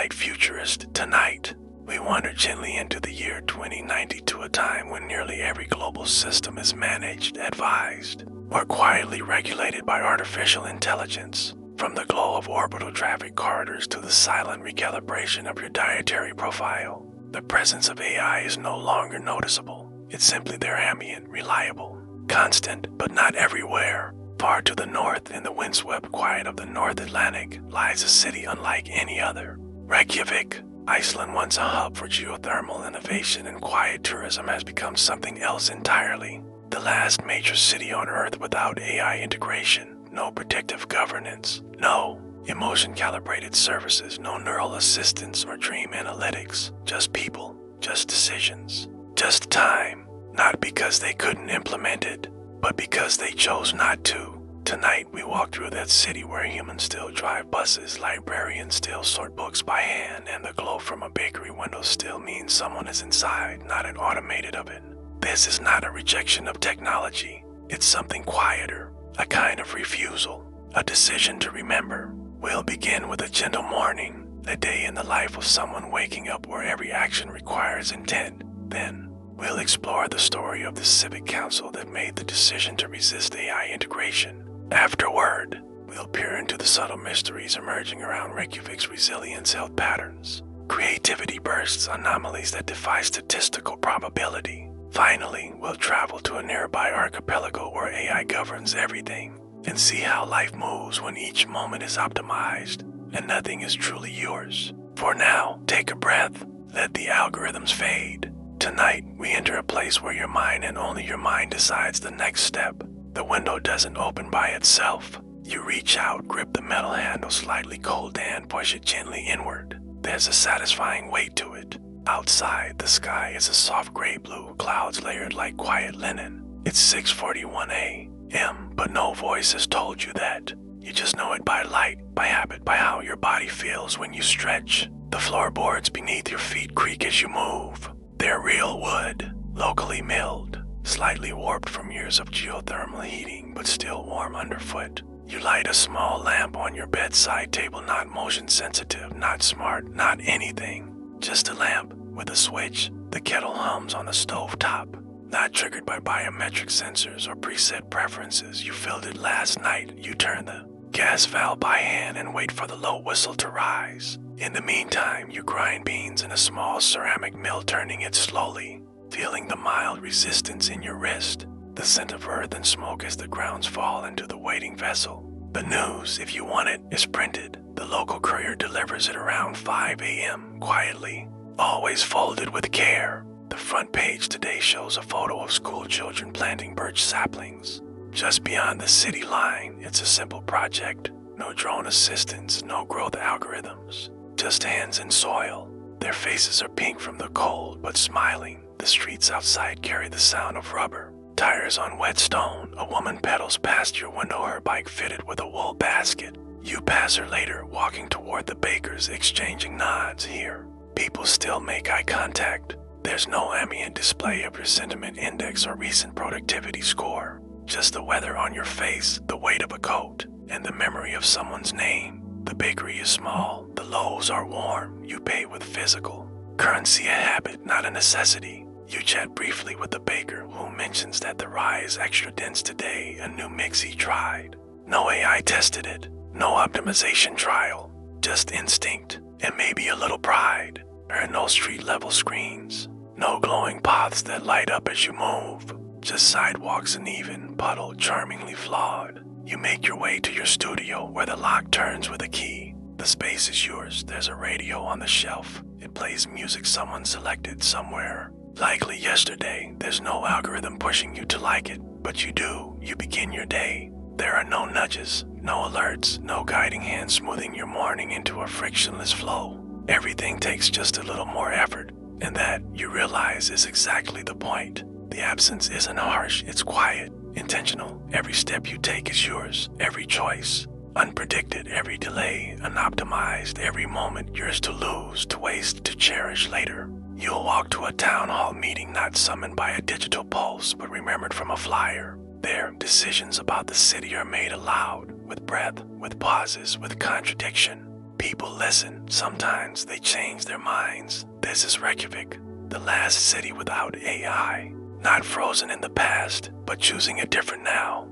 right, Futurist, tonight we wander gently into the year 2090 to a time when nearly every global system is managed, advised, or quietly regulated by artificial intelligence. From the glow of orbital traffic corridors to the silent recalibration of your dietary profile, the presence of AI is no longer noticeable. It's simply there, ambient, reliable, constant, but not everywhere. Far to the north, in the windswept quiet of the North Atlantic, lies a city unlike any other. Reykjavik, Iceland, once a hub for geothermal innovation and quiet tourism, has become something else entirely. The last major city on Earth without AI integration, no predictive governance, no emotion-calibrated services, no neural assistance or dream analytics, just people, just decisions, just time. Not because they couldn't implement it, but because they chose not to. Tonight, we walk through that city where humans still drive buses, librarians still sort books by hand, and the glow from a bakery window still means someone is inside, not an automated oven. This is not a rejection of technology. It's something quieter, a kind of refusal, a decision to remember. We'll begin with a gentle morning, a day in the life of someone waking up where every action requires intent. Then, we'll explore the story of the civic council that made the decision to resist AI integration. Afterward, we'll peer into the subtle mysteries emerging around Reykjavik's resilience health patterns, creativity bursts, anomalies that defy statistical probability. Finally, we'll travel to a nearby archipelago where AI governs everything and see how life moves when each moment is optimized and nothing is truly yours. For now, take a breath, let the algorithms fade. Tonight, we enter a place where your mind and only your mind decides the next step. The window doesn't open by itself. You reach out, grip the metal handle slightly cold and push it gently inward. There's a satisfying weight to it. Outside, the sky is a soft gray blue, clouds layered like quiet linen. It's 6:41 a.m., but no voice has told you that. You just know it by light, by habit, by how your body feels when you stretch. The floorboards beneath your feet creak as you move. They're real wood, locally milled, slightly warped from years of geothermal heating, but still warm underfoot. You light a small lamp on your bedside table, not motion sensitive, not smart, not anything. Just a lamp with a switch. The kettle hums on the stove top, not triggered by biometric sensors or preset preferences. You filled it last night. You turn the gas valve by hand and wait for the low whistle to rise. In the meantime, you grind beans in a small ceramic mill, turning it slowly, feeling the mild resistance in your wrist, the scent of earth and smoke as the grounds fall into the waiting vessel. The news, if you want it, is printed. The local courier delivers it around 5 a.m. quietly, always folded with care. The front page today shows a photo of school children planting birch saplings. Just beyond the city line, it's a simple project. No drone assistance, no growth algorithms. Just hands in soil. Their faces are pink from the cold, but smiling. The streets outside carry the sound of rubber. Tires on wet stone. A woman pedals past your window, her bike fitted with a wool basket. You pass her later, walking toward the bakers, exchanging nods. Here, people still make eye contact. There's no ambient display of your sentiment index or recent productivity score. Just the weather on your face, the weight of a coat, and the memory of someone's name. The bakery is small, the loaves are warm. You pay with physical currency, a habit, not a necessity. You chat briefly with the baker, who mentions that the rye is extra dense today, a new mix he tried. No AI tested it, no optimization trial, just instinct and maybe a little pride. There are no street-level screens, no glowing paths that light up as you move, just sidewalks uneven, puddled, charmingly flawed. You make your way to your studio where the lock turns with a key. The space is yours. There's a radio on the shelf. It plays music someone selected somewhere, likely yesterday. There's no algorithm pushing you to like it, but you do. You begin your day. There are no nudges, no alerts, no guiding hand smoothing your morning into a frictionless flow. Everything takes just a little more effort, and that, you realize, is exactly the point. The absence isn't harsh, it's quiet, intentional. Every step you take is yours, every choice. Unpredicted, every delay, unoptimized, every moment yours to lose, to waste, to cherish later. You'll walk to a town hall meeting not summoned by a digital pulse, but remembered from a flyer. There, decisions about the city are made aloud, with breath, with pauses, with contradiction. People listen. Sometimes they change their minds. This is Reykjavik, the last city without AI. Not frozen in the past, but choosing it different now.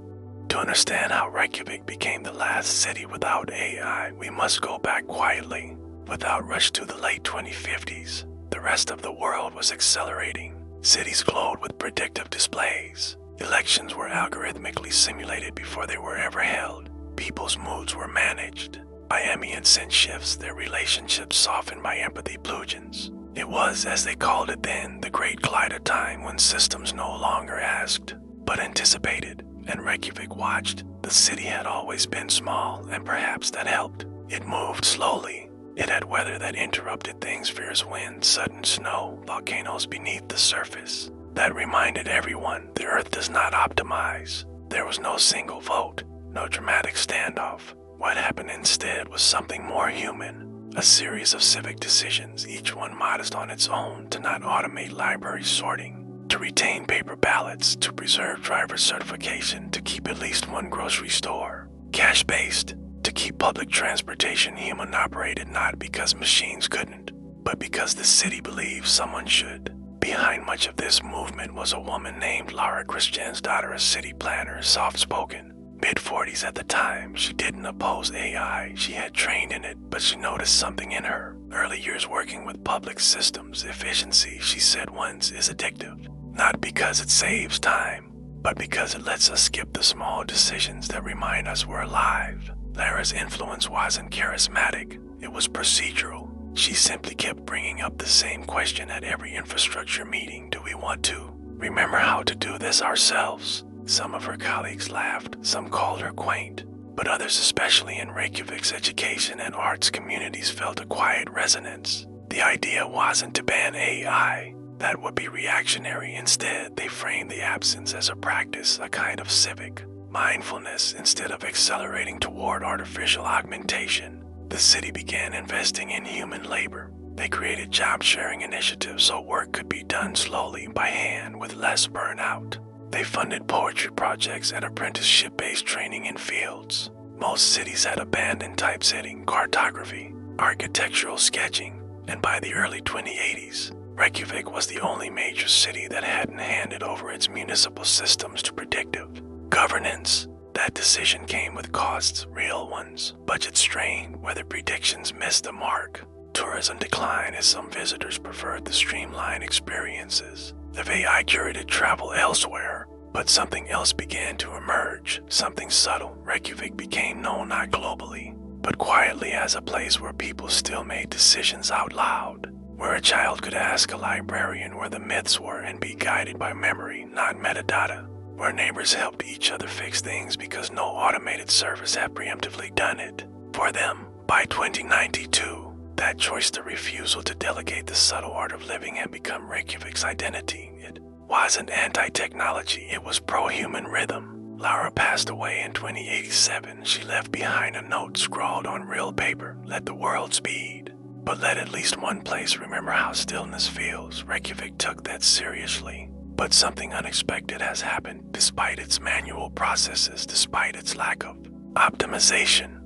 To understand how Reykjavik became the last city without AI, we must go back quietly. Without rush to the late 2050s, the rest of the world was accelerating. Cities glowed with predictive displays. Elections were algorithmically simulated before they were ever held. People's moods were managed by ambient scent shifts, their relationships softened by empathy plugins. It was, as they called it then, the great glider time when systems no longer asked, but anticipated, and Reykjavik watched. The city had always been small, and perhaps that helped. It moved slowly. It had weather that interrupted things, fierce winds, sudden snow, volcanoes beneath the surface. That reminded everyone the Earth does not optimize. There was no single vote, no dramatic standoff. What happened instead was something more human. A series of civic decisions, each one modest on its own, to not automate library sorting, to retain paper ballots, to preserve driver certification, to keep at least one grocery store cash-based, to keep public transportation human-operated, not because machines couldn't, but because the city believed someone should. Behind much of this movement was a woman named Lára Kristjánsdóttir, a city planner, soft-spoken, mid-40s at the time. She didn't oppose AI, she had trained in it, but she noticed something in her. Early years working with public systems, efficiency, she said once, is addictive. Not because it saves time, but because it lets us skip the small decisions that remind us we're alive. Lara's influence wasn't charismatic, it was procedural. She simply kept bringing up the same question at every infrastructure meeting. Do we want to remember how to do this ourselves? Some of her colleagues laughed, some called her quaint, but others, especially in Reykjavik's education and arts communities, felt a quiet resonance. The idea wasn't to ban AI. That would be reactionary. Instead, they framed the absence as a practice, a kind of civic mindfulness. Instead of accelerating toward artificial augmentation, the city began investing in human labor. They created job-sharing initiatives so work could be done slowly by hand with less burnout. They funded poetry projects and apprenticeship-based training in fields most cities had abandoned: typesetting, cartography, architectural sketching, and by the early 2080s, Reykjavik was the only major city that hadn't handed over its municipal systems to predictive governance. That decision came with costs, real ones, budget strain, whether predictions missed the mark. Tourism declined as some visitors preferred the streamlined experiences of AI-curated travel elsewhere. But something else began to emerge, something subtle. Reykjavik became known not globally, but quietly as a place where people still made decisions out loud, where a child could ask a librarian where the myths were and be guided by memory, not metadata, where neighbors helped each other fix things because no automated service had preemptively done it for them. By 2092, that choice, the refusal to delegate the subtle art of living, had become Reykjavik's identity. It wasn't anti-technology, it was pro-human rhythm. Lára passed away in 2087. She left behind a note scrawled on real paper: let the world speed, but let at least one place remember how stillness feels. Reykjavik took that seriously. But something unexpected has happened. Despite its manual processes, despite its lack of optimization,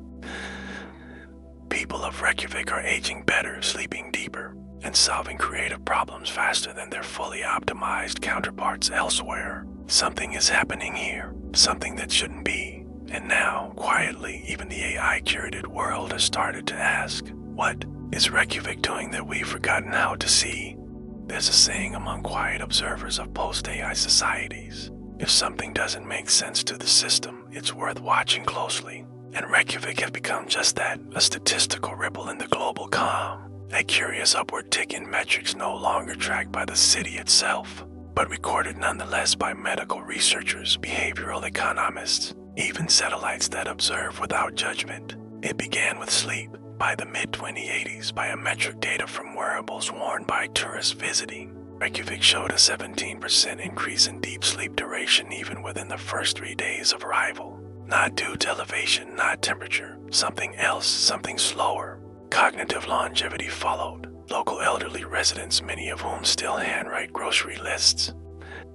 people of Reykjavik are aging better, sleeping deeper, and solving creative problems faster than their fully optimized counterparts elsewhere. Something is happening here, something that shouldn't be. And now, quietly, even the AI-curated world has started to ask, what is Reykjavik doing that we've forgotten how to see? There's a saying among quiet observers of post-AI societies: if something doesn't make sense to the system, it's worth watching closely. And Reykjavik has become just that, a statistical ripple in the global calm, a curious upward tick in metrics no longer tracked by the city itself, but recorded nonetheless by medical researchers, behavioral economists, even satellites that observe without judgment. It began with sleep. By the mid-2080s, biometric data from wearables worn by tourists visiting Reykjavik showed a 17% increase in deep sleep duration even within the first 3 days of arrival. Not due to elevation, not temperature, something else, something slower. Cognitive longevity followed. Local elderly residents, many of whom still handwrite grocery lists,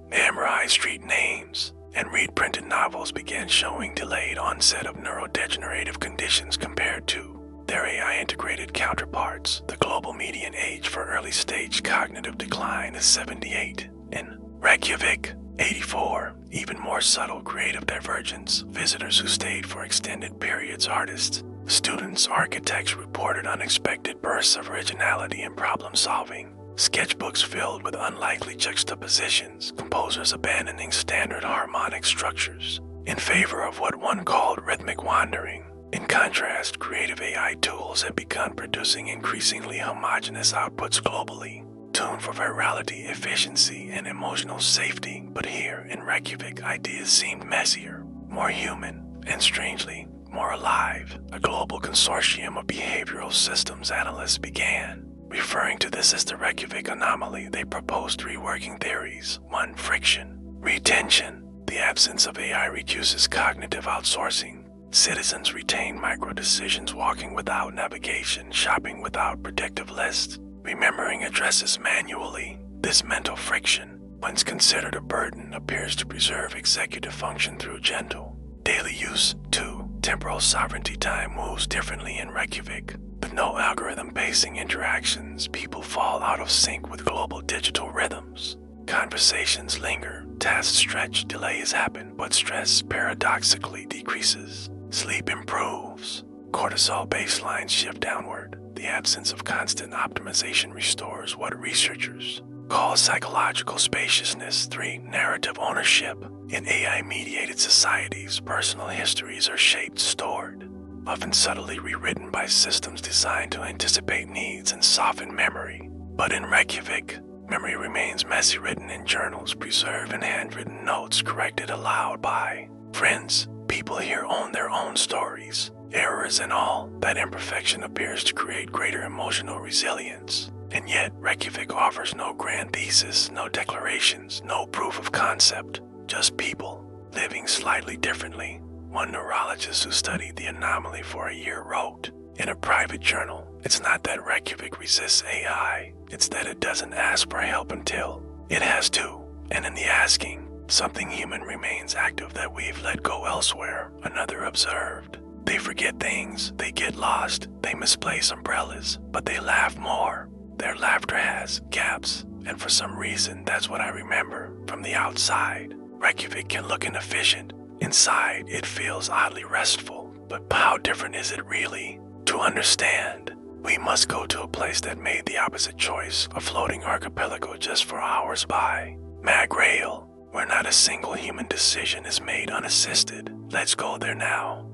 memorize street names, and read printed novels, began showing delayed onset of neurodegenerative conditions compared to their AI-integrated counterparts. The global median age for early-stage cognitive decline is 78. In Reykjavik, 84. Even more subtle creative divergence. Visitors who stayed for extended periods, artists, students, architects reported unexpected bursts of originality and problem-solving. Sketchbooks filled with unlikely juxtapositions, composers abandoning standard harmonic structures in favor of what one called rhythmic wandering. In contrast, creative AI tools have begun producing increasingly homogeneous outputs globally, tuned for virality, efficiency, and emotional safety. But here in Reykjavik, ideas seemed messier, more human, and strangely, more alive. A global consortium of behavioral systems analysts began. Referring to this as the Reykjavik Anomaly, they proposed three working theories. 1. Friction. Retention. The absence of AI reduces cognitive outsourcing. Citizens retain micro-decisions, walking without navigation, shopping without predictive lists, remembering addresses manually. This mental friction, once considered a burden, appears to preserve executive function through gentle daily use. 2. Temporal sovereignty. Time moves differently in Reykjavik. With no algorithm pacing interactions, people fall out of sync with global digital rhythms. Conversations linger, tasks stretch, delays happen, but stress paradoxically decreases. Sleep improves. Cortisol baselines shift downward. The absence of constant optimization restores what researchers call psychological spaciousness. 3. Narrative ownership. In AI-mediated societies, personal histories are shaped, stored, often subtly rewritten by systems designed to anticipate needs and soften memory. But in Reykjavik, memory remains messy, written in journals, preserved in handwritten notes, corrected aloud by friends. People here own their own stories, errors and all. That imperfection appears to create greater emotional resilience. And yet, Reykjavik offers no grand thesis, no declarations, no proof of concept, just people living slightly differently. One neurologist who studied the anomaly for a year wrote in a private journal, "It's not that Reykjavik resists AI, it's that it doesn't ask for help until it has to. And in the asking, something human remains active that we've let go elsewhere." Another observed, "They forget things, they get lost, they misplace umbrellas, but they laugh more. Their laughter has gaps, and for some reason that's what I remember from the outside. Reykjavik can look inefficient. Inside, it feels oddly restful. But how different is it really? To understand, we must go to a place that made the opposite choice, a floating archipelago just for hours by Magrail, where not a single human decision is made unassisted. Let's go there now."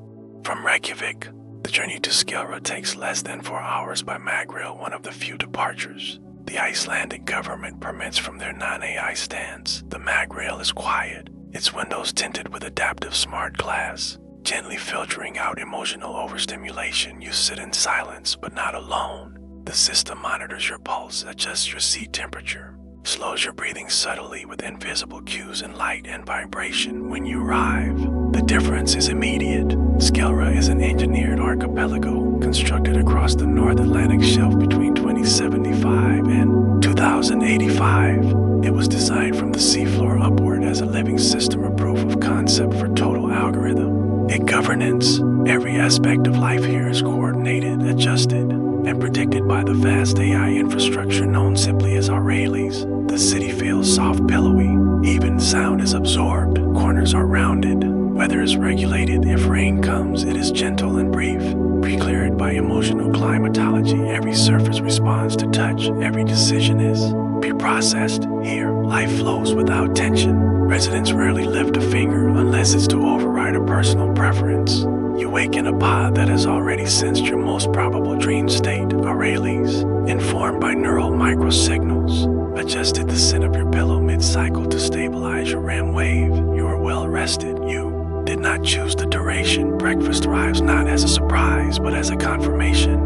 From Reykjavik, the journey to Skelra takes less than 4 hours by Magrail, one of the few departures the Icelandic government permits from their non-AI stance. The Magrail is quiet, its windows tinted with adaptive smart glass, gently filtering out emotional overstimulation. You sit in silence, but not alone. The system monitors your pulse, adjusts your seat temperature, slows your breathing subtly with invisible cues in light and vibration. When you arrive, the difference is immediate. Skelra is an engineered archipelago constructed across the North Atlantic shelf between 2075 and 2085. It was designed from the seafloor upward as a living system, a proof of concept for total algorithm. In governance, every aspect of life here is coordinated, adjusted, and predicted by the vast AI infrastructure known simply as Aurelies. The city feels soft, pillowy. Even sound is absorbed. Corners are rounded. Weather is regulated. If rain comes, it is gentle and brief, pre-cleared by emotional climatology. Every surface responds to touch. Every decision is pre-processed. Here, life flows without tension. Residents rarely lift a finger unless it's to override a personal preference. You wake in a pod that has already sensed your most probable dream state. Aurelies, informed by neural microsignals, adjusted the scent of your pillow mid-cycle to stabilize your REM wave. You are well rested. You did not choose the duration. Breakfast arrives not as a surprise, but as a confirmation.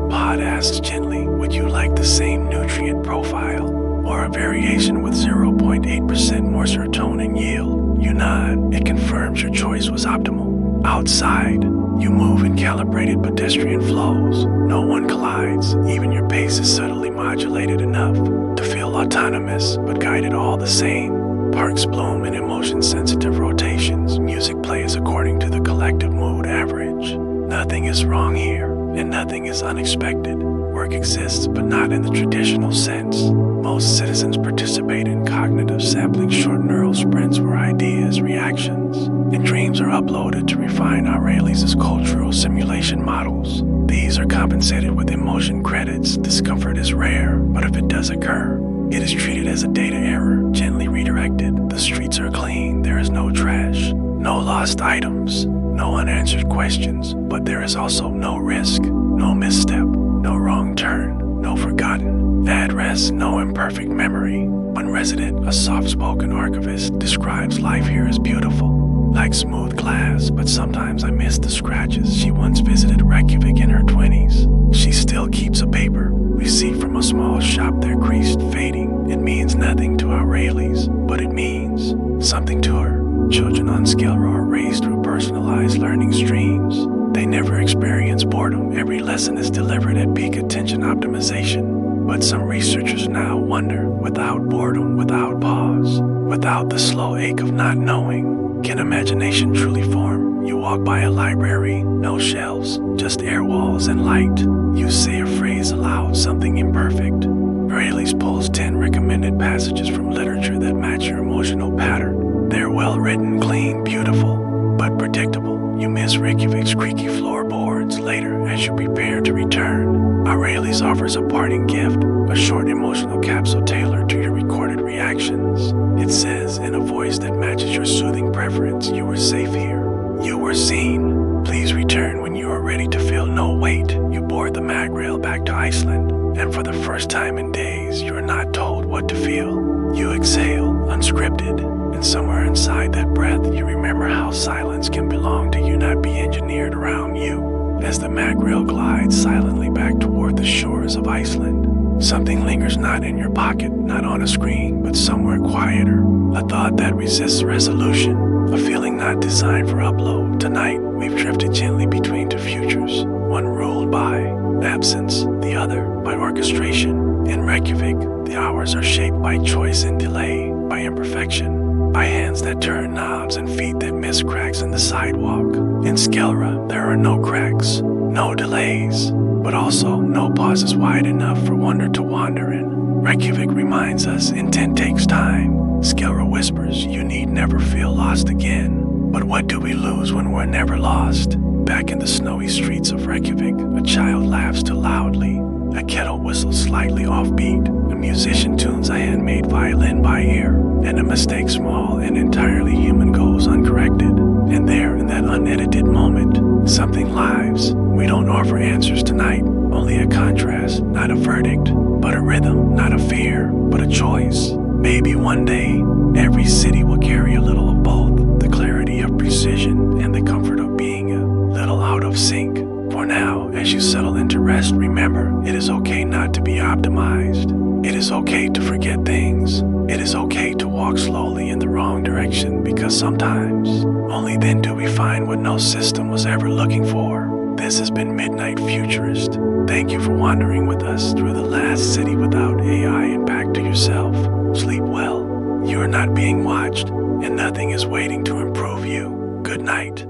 Pod asks gently, would you like the same nutrient profile, or a variation with 0.8% more serotonin yield? You nod. It confirms your choice was optimal. Outside, you move in calibrated pedestrian flows. No one collides. Even your pace is subtly modulated enough to feel autonomous, but guided all the same. Parks bloom in emotion-sensitive rotations. Music plays according to the collective mood average. Nothing is wrong here. and nothing is unexpected. Work exists, but not in the traditional sense. Most citizens participate in cognitive sampling, short neural sprints where ideas, reactions, and dreams are uploaded to refine our Rayleigh's cultural simulation models. These are compensated with emotion credits. Discomfort is rare, but if it does occur, it is treated as a data error, gently redirected. The streets are clean, there is no trash, no lost items, no unanswered questions, but there is also no risk, no misstep, no wrong turn, no forgotten address, no imperfect memory. One resident, a soft-spoken archivist, describes life here as beautiful, like smooth glass, but sometimes I miss the scratches. She once visited Reykjavik in her 20s. She still keeps a paper receipt from a small shop there, creased, fading. It means nothing to our Rayleighs, but it means something to her. Children on Skelra are raised through personalized learning streams. They never experience boredom. Every lesson is delivered at peak attention optimization. But some researchers now wonder, without boredom, without pause, without the slow ache of not knowing, can imagination truly form? You walk by a library, no shelves, just air walls and light. You say a phrase aloud, something imperfect. Rayleigh's pulls 10 recommended passages from literature that match your emotional pattern. They're well written, clean, beautiful, but predictable. You miss Reykjavik's creaky floorboards later as you prepare to return. Our Rayleigh's offers a parting gift, a short emotional capsule tailored to your recorded reactions. It says in a voice that matches your soothing preference, you were safe here. You were seen. Please return when you are ready to feel no weight. You board the mag rail back to Iceland, and for the first time in days, you are not told what to feel. You exhale, unscripted, and somewhere inside that breath, you remember how silence can belong to you, not be engineered around you. As the mag rail glides silently back toward the shores of Iceland, something lingers, not in your pocket, not on a screen, but somewhere quieter. A thought that resists resolution, a feeling not designed for upload. Tonight, we've drifted gently between two futures, one ruled by absence, the other by orchestration. In Reykjavik, the hours are shaped by choice and delay, by imperfection, by hands that turn knobs and feet that miss cracks in the sidewalk. In Skelra, there are no cracks, no delays, but also no pauses wide enough for wonder to wander in. Reykjavik reminds us intent takes time. Skelra whispers you need never feel lost again. But what do we lose when we're never lost? Back in the snowy streets of Reykjavik, a child laughs too loudly. A kettle whistles slightly offbeat. A musician tunes a handmade violin by ear. And a mistake small and entirely human goes uncorrected. And there, in that unedited moment, something lives. We don't offer answers tonight, only a contrast, not a verdict, but a rhythm, not a fear, but a choice. Maybe one day, every city will carry a little of both, the clarity of precision and the comfort of being a little out of sync. For now, as you settle into rest, remember, it is okay not to be optimized. It is okay to forget things. It is okay to walk slowly in the wrong direction, because sometimes, only then do we find what no system was ever looking for. This has been Midnight Futurist. Thank you for wandering with us through the last city without AI, and back to yourself. Sleep well. You are not being watched, and nothing is waiting to improve you. Good night.